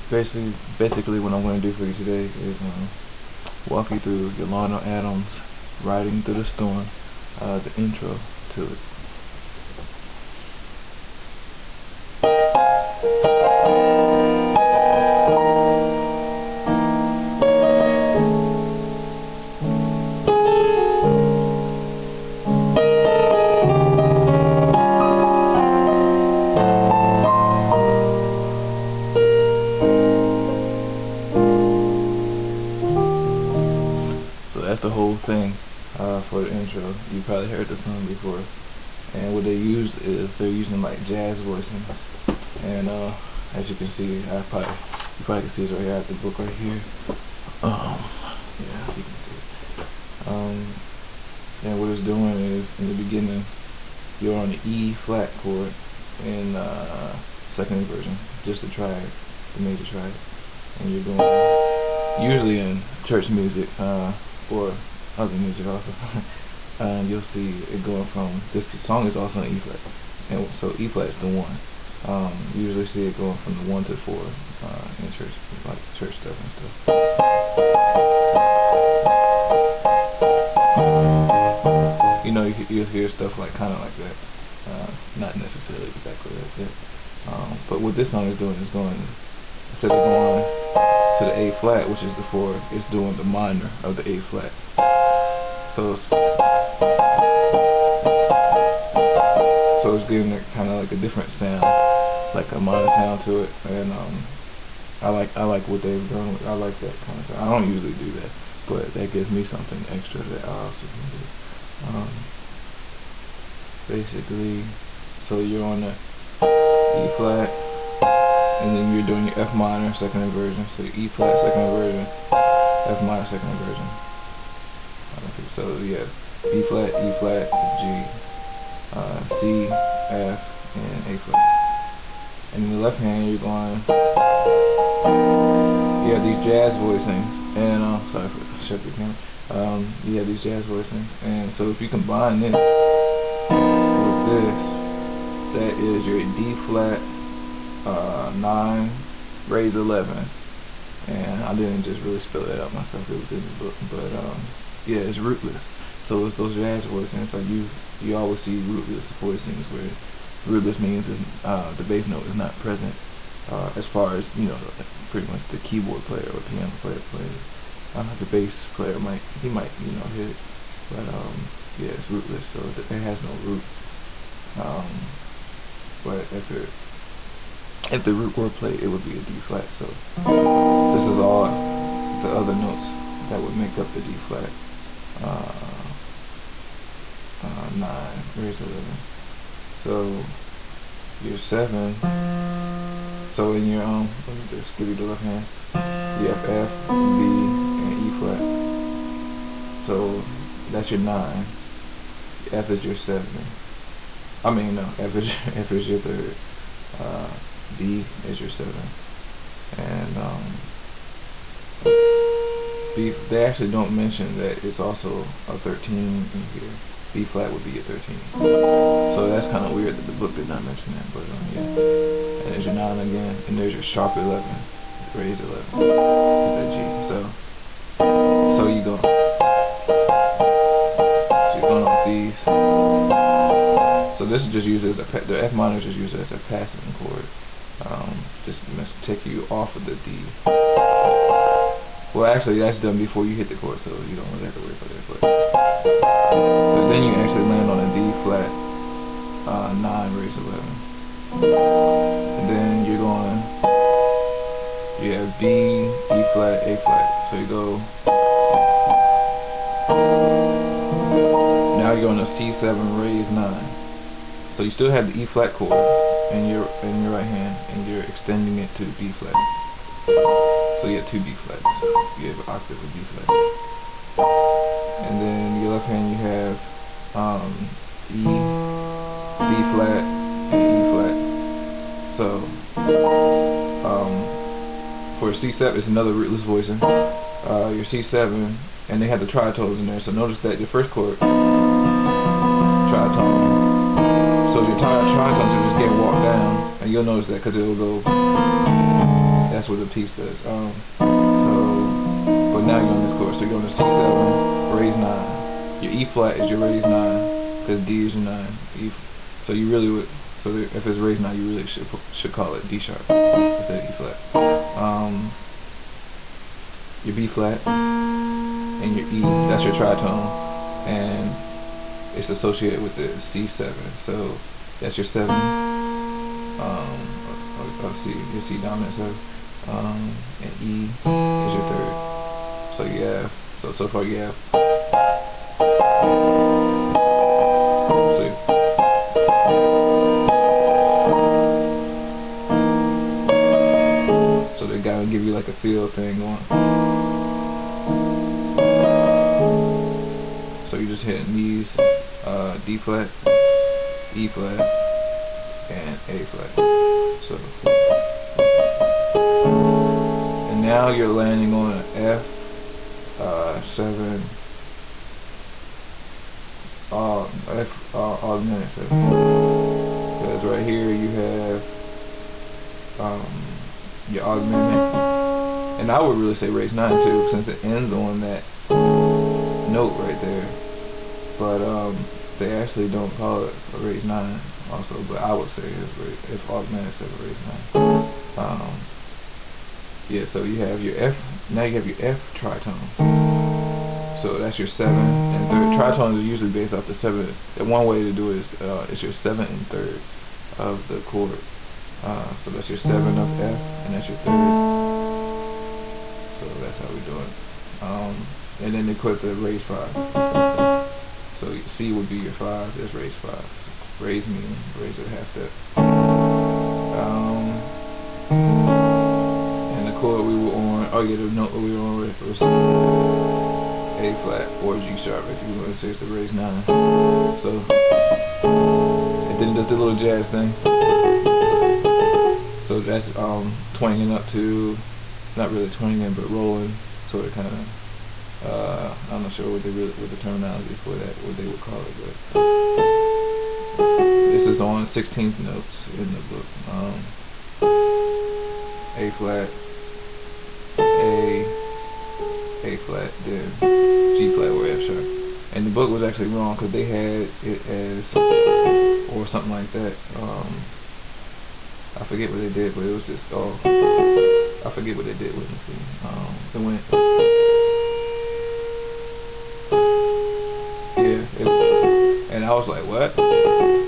basically what I'm going to do for you today is walk you through Yolanda Adams' Riding Through the Storm, the intro to it. So that's the whole thing for the intro. You probably heard the song before, and what they use is they're using like jazz voicings, and as you can see, you probably can see it right here. I have the book right here. Yeah, you can see it. And what it's doing is, in the beginning, you're on the E flat chord in second inversion, just to try it, the major try it, and you're doing usually in church music or other music also. You'll see it going from, this song is also in E flat, and so E flat is the 1. You usually see it going from the 1 to 4 in church, like church stuff and stuff. You know, you'll hear stuff like kind of like that, not necessarily exactly like that. But what this song is doing is going, instead of going to the A flat, which is the 4, it's doing the minor of the A flat. So it's giving it kind of like a different sound, like a minor sound to it, and I like what they've done with. I like that kind of sound. I don't usually do that, but that gives me something extra that I also can do. Basically, so you're on the E flat, and then you're doing your F minor second inversion. So E flat second inversion, F minor second inversion. Okay, so you have B flat, E flat, G, C, F, and A flat. And in the left hand, you're going. You have these jazz voicings, and sorry for shut the camera. You have these jazz voicings, and so if you combine this with this, that is your D flat 9 raised 11. And I didn't just really spell that out myself, it was in the book, but yeah, it's rootless. So it's those jazz voicings. So you always see rootless voicings, where rootless means is the bass note is not present, as far as, you know, pretty much the keyboard player or piano player plays. The bass player might you know, hit it, but yeah, it's rootless, so it has no root. But if the root were played, it would be a D flat. So this is all the other notes that would make up the D flat 9 raised 11. So your 7. So in your let me just give you the left hand. You have F, B, and E flat. So that's your 9. F is your 7. I mean, no, F is your 3rd. B is your 7, and B, they actually don't mention that it's also a 13 in here. B flat would be a 13, so that's kind of weird that the book did not mention that, but yeah. And there's your 9 again, and there's your sharp 11, raised 11, is that G. So you go. So you're going off these. So this is just used as the F minor is just used as a passing chord. Just to take you off of the D. Well, actually, that's done before you hit the chord, so you don't really have to worry about that. But so then you actually land on a D flat 9 raised 11, and then you're going. You have B, E flat, A flat. So you go. Now you're on a C7 raised 9. So you still have the E flat chord in your right hand, and you're extending it to B flat. So you have 2 B flats. You have an octave of B flat. And then your left hand you have E, B flat, and E flat. So for C7, it's another rootless voicing. Your C7, and they have the tritones in there. So notice that your first chord, tritone. So your tritones are just getting walked down, and you'll notice that because it will go That's what the piece does. But now you're on this chord, so you're on the C7, raise 9. Your E flat is your raise 9, because D is your 9. So you really would, so if it's raise 9, you really should call it D sharp instead of E flat. Your B flat and your E, that's your tritone, and it's associated with the C7. So that's your 7. Your C dominant 7, and E is your 3rd. So you have, so far you have. So they gotta give you like a feel thing going. So you're just hitting these D flat, E flat, and A flat. So, and now you're landing on an F7, F augmented 7. Because right here you have your augmented, and I would really say raise 9 too, since it ends on that note right there. But they actually don't call it a raise 9 also, but I would say it's if augmented 7 raise 9. Yeah, so you have your F, now you have your F tritone. So that's your 7 and 3rd. Tritones are usually based off the 7. And one way to do it is it's your 7 and 3rd of the chord. So that's your 7 of F, and that's your 3rd. So that's how we do it. And then they put the raise 5. So C would be your 5. There's raise 5. Raise meaning raise a half step. And the chord we were on, the note we were on was A flat or G sharp if you want to say it's the raise 9. So, and then just the little jazz thing. So that's twanging up to, not really twanging, but rolling. So it kind of, I'm not sure what the terminology for that, what they would call it, but this is on 16th notes in the book. A flat, A flat, then G flat or F sharp. And the book was actually wrong because they had it as, or something like that. I forget what they did, but it was just, I forget what they did. Let me see. It went, and I was like, what?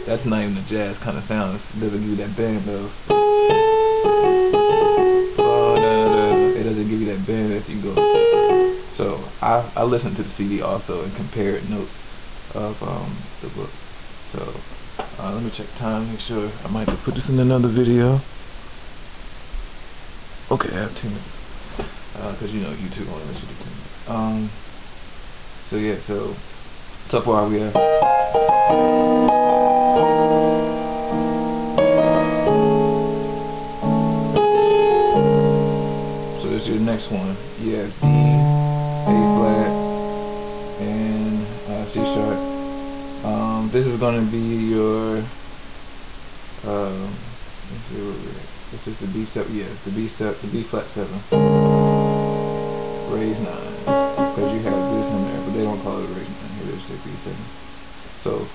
That's not even a jazz kind of sound. It doesn't give you that bend of. It doesn't give you that bend after you go. So I listened to the CD also and compared notes of the book. So let me check time, make sure. I might have to put this in another video. Okay, I have 2 minutes. Because you know YouTube only lets you do 2 minutes. So yeah, so far we have. So this is your next one. You have D, A flat, and C sharp. This is going to be your. Let's see where we're at. This is the B7. Yeah, the B flat 7. Raise 9. Because you have this in there, but they don't call it a raise 9. Here they say B7. So,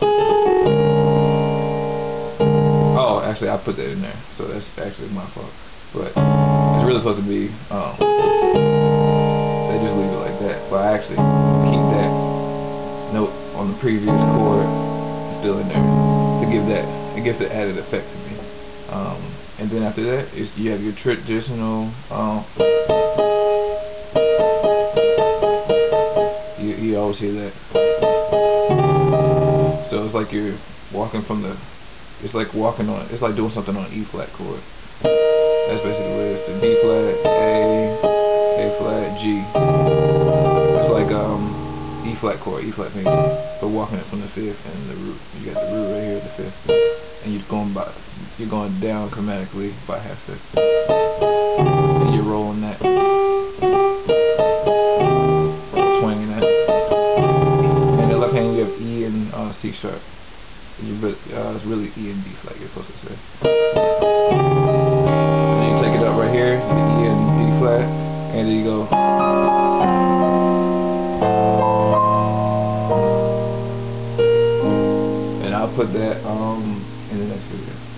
oh, actually I put that in there, so that's actually my fault. But it's really supposed to be, they just leave it like that. But I actually keep that note on the previous chord still in there to give that, it gives the added effect to me. And then after that, you have your traditional, you always hear that. So it's like you're walking from the, it's like walking on, it's like doing something on an E flat chord. That's basically what it is. The D flat, A flat, G. It's like E flat chord, E flat major, but walking it from the 5th and the root. You got the root right here at the 5th, and you're going down chromatically by half steps, and you're rolling that, swinging that. And in the left hand you have E and C sharp. It's really E and D flat you're supposed to say. And then you take it up right here, the E I'll put that in the next video.